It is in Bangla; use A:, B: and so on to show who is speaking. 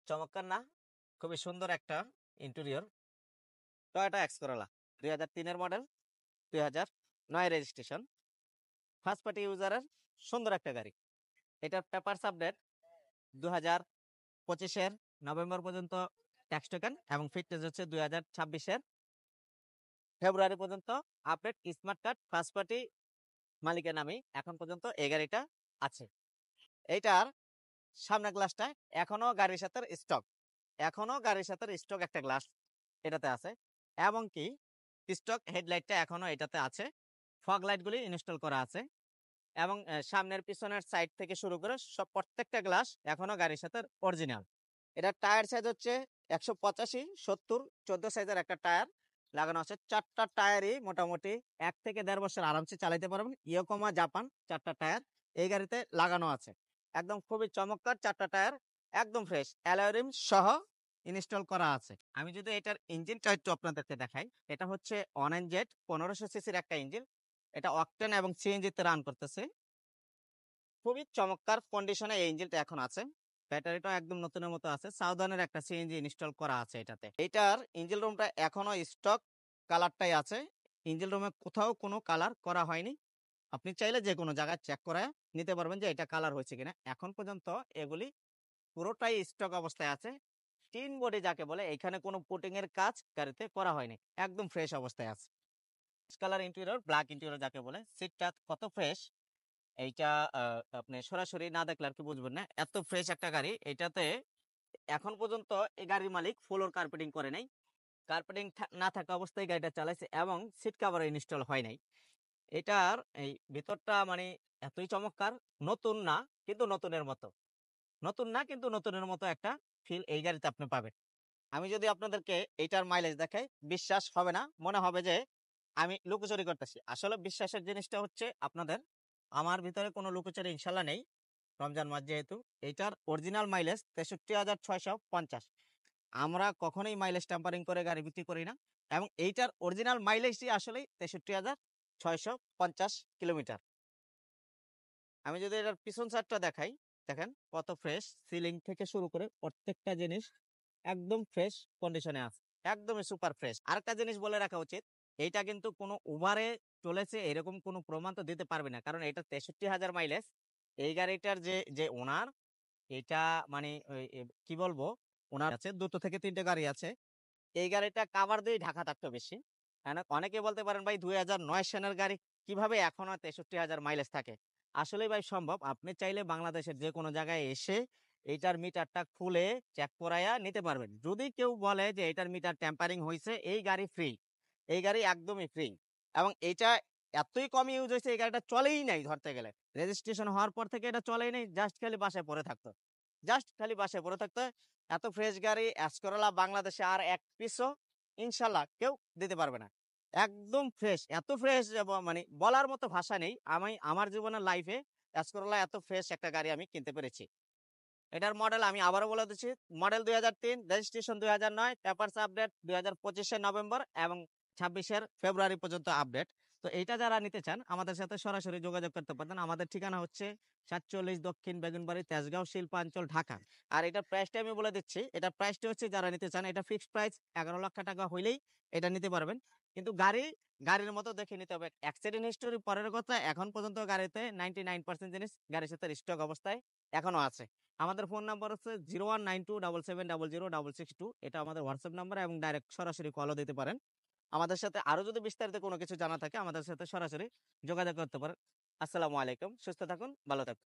A: চমৎকার না? খুবই সুন্দর একটা ইন্টেরিয়র। টয়োটা এক্স করোলা 2003 এর মডেল, 2009 রেজিস্ট্রেশন। ফার্স্ট পার্টি ইউজারের সুন্দর একটা গাড়ি। এটার পেপারস আপডেট 2025 এর নভেম্বর পর্যন্ত ট্যাক্স টোকেন এবং ফিটনেস হচ্ছে 2026 এর ফেব্রুয়ারি পর্যন্ত update. Smart card first party মালিকের নামে এখন পর্যন্ত এই গাড়িটা আছে। এইটার সামনের গ্লাসটা এখনো গাড়ির সাথে স্টক একটা গ্লাস এটাতে আছে, এবং কি স্টক হেডলাইটটা এখনো এটাতে আছে। ফগ লাইটগুলি ইনস্টল করা আছে, এবং সামনের পিছনের সাইড থেকে শুরু করে সব প্রত্যেকটা গ্লাস এখনো গাড়ির সাথে অরিজিনাল। এটা টায়ার সাইজ হচ্ছে 185, 70, 14 সাইজের একটা টায়ার লাগানো আছে। চারটা টায়ারই মোটামুটি 1 থেকে 1.5 বছর আরামসে চালাতে পারবেন। ইয়োকোমা জাপান চারটা টায়ার এই গাড়িতে লাগানো আছে। একদম খুবই চমৎকার চারটা টায়ার, একদম ফ্রেশ, অ্যালয় রিম সহ ইনস্টল করা আছে। আমি যদি এটার ইঞ্জিনটা একটু আপনাদেরকে দেখাই, এটা হচ্ছে অনএন জেড 1500 সিসির একটা ইঞ্জিন। এটা অকটেন এবং সিএনজি তে রান করতেছে। খুবই চমৎকার কন্ডিশনে এই ইঞ্জিনটা এখন আছে। ব্যাটারিটা একদম নতুনের মতো আছে। সাউদার্নের একটা সিএনজি ইনস্টল করা আছে এটাতে। এটার ইঞ্জিন রুমটা এখনো স্টক কালারটাই আছে। ইঞ্জিন রুমে কোথাও কোনো কালার করা হয়নি। আপনি চাইলে যে কোনো জায়গায় চেক করে নিতে পারবেন যে এটা কালার হয়েছে কিনা। এখন পর্যন্ত এগুলি পুরোটাই স্টক অবস্থায় আছে। টিন বডি যাকে বলে, এখানে কোনো পুটিং এর কাজ গাড়িতে করা হয়নি, একদম ফ্রেশ অবস্থায় আছে। কালার ইন্টেরিয়র, ব্ল্যাক ইন্টেরিয়র যাকে বলে। সিটটা কত ফ্রেশ, এইটা আপনি সরাসরি না দেখলে আর কি বুঝবেন না, এত ফ্রেশ একটা গাড়ি। এটাতে এখন পর্যন্ত এই গাড়ির মালিক ফ্লোর কার্পেটিং করে নাই। কার্পেটিং না থাকা অবস্থায় গাড়িটা চালাইছে, এবং সিট কভার ইনস্টল হয় নাই। এটার এই ভিতরটা মানে এতই চমৎকার। নতুন না কিন্তু নতুনের মতো, নতুন না কিন্তু নতুনের মতো একটা ফিল এই গাড়িতে আপনি পাবেন। আমি যদি আপনাদেরকে এইটার মাইলেজ দেখাই, বিশ্বাস হবে না, মনে হবে যে আমি লুকোচুরি করতেছি। আসলে বিশ্বাসের জিনিসটা হচ্ছে আপনাদের, আমার ভিতরে কোনো লুকোচুরি ইনশাল্লাহ নেই। রমজান মাস যেহেতু, এইটার অরিজিনাল মাইলেজ 63,650। আমরা কখনোই মাইলেজ টেম্পারিং করে গাড়ি বিক্রি করি না, এবং এইটার অরিজিনাল মাইলেজই আসলে 63,650 কিলোমিটার। আমি যদি এটার পিছন সাইডটা দেখাই, দেখেন কত ফ্রেশ। সিলিং থেকে শুরু করে প্রত্যেকটা জিনিস একদম ফ্রেশ কন্ডিশনে আছে, একদমই সুপার ফ্রেশ। আরেকটা জিনিস বলে রাখা উচিত, এইটা কিন্তু কোনো ওভারে চলেছে এরকম কোনো প্রমাণ তো দিতে পারবে না, কারণ এটা 63,000 মাইলেজ। এই গাড়িটার যে যে ওনার, এটা মানে কি বলবো, ওনার আছে 2 থেকে 3টে গাড়ি আছে। এই গাড়িটা কাভার দিয়ে ঢাকা থাকতো বেশি। অনেকে বলতে পারেন ভাই 2009 সনের গাড়ি কিভাবে এখনো 63,000 মাইলেজ থাকে। আসলে ভাই সম্ভব। আপনি চাইলে বাংলাদেশের যে কোনো জায়গায় এসে এইটার মিটারটা খুলে চেক করাইয়া নিতে পারবেন। যদি কেউ বলে যে এটার মিটার ট্যাম্পারিং হয়েছে, এই গাড়ি ফ্রি, এই গাড়ি একদমই ফ্রি। এবং এইটা এতই কম ইউজ হয়েছে, এই গাড়িটা চলেই নাই ধরতে গেলে। রেজিস্ট্রেশন হওয়ার পর থেকে এটা চলেই নাই, জাস্ট খালি বাসায় পড়ে থাকতো, জাস্ট খালি বাসায় পড়ে থাকতো। এত ফ্রেশ গাড়ি এসকরোলা বাংলাদেশে আর এক পিসও ইনশাল্লাহ কেউ দিতে পারবে না। একদম ফ্রেশ, এত ফ্রেশ মানে বলার মতো ভাষা নেই। আমি আমার জীবনের লাইফে এসকরোলা এত ফ্রেশ একটা গাড়ি আমি কিনতে পেরেছি। এটার মডেল আমি আবারও বলে দিচ্ছি, model 2003, registration 2009, papers update 2025 November এবং 26 ফেব্রুয়ারি পর্যন্ত আপডেট। তো এইটা যারা নিতে চান আমাদের সাথে সরাসরি যোগাযোগ করতে পারেন। আমাদের ঠিকানা হচ্ছে 47 দক্ষিণ বেগুনবাড়ি, তেজগাঁও, শিল্পাঞ্চল, ঢাকা। আর এটার প্রাইসটা আমি বলে দিচ্ছি, এটার প্রাইসটা হচ্ছে যারা নিতে চান, এটা ফিক্সড প্রাইস 11 লক্ষ টাকা হইলেই এটা নিতে পারবেন। কিন্তু গাড়ির মতো দেখে নিতে হবে। অ্যাক্সিডেন্ট হিস্টোরি পরের কথা, এখন পর্যন্ত গাড়িতে 99% জিনিস গাড়ির সাথে স্টক অবস্থায় এখনো আছে। আমাদের ফোন নাম্বার হচ্ছে 019277006662। এটা আমাদের হোয়াটসঅ্যাপ নাম্বার, এবং ডাইরেক্ট সরাসরি কলও দিতে পারেন। আমাদের সাথে আরো যদি বিস্তারিত কোনো কিছু জানা থাকে আমাদের সাথে সরাসরি যোগাযোগ করতে পারেন। আসসালামু আলাইকুম, সুস্থ থাকুন, ভালো থাকুন।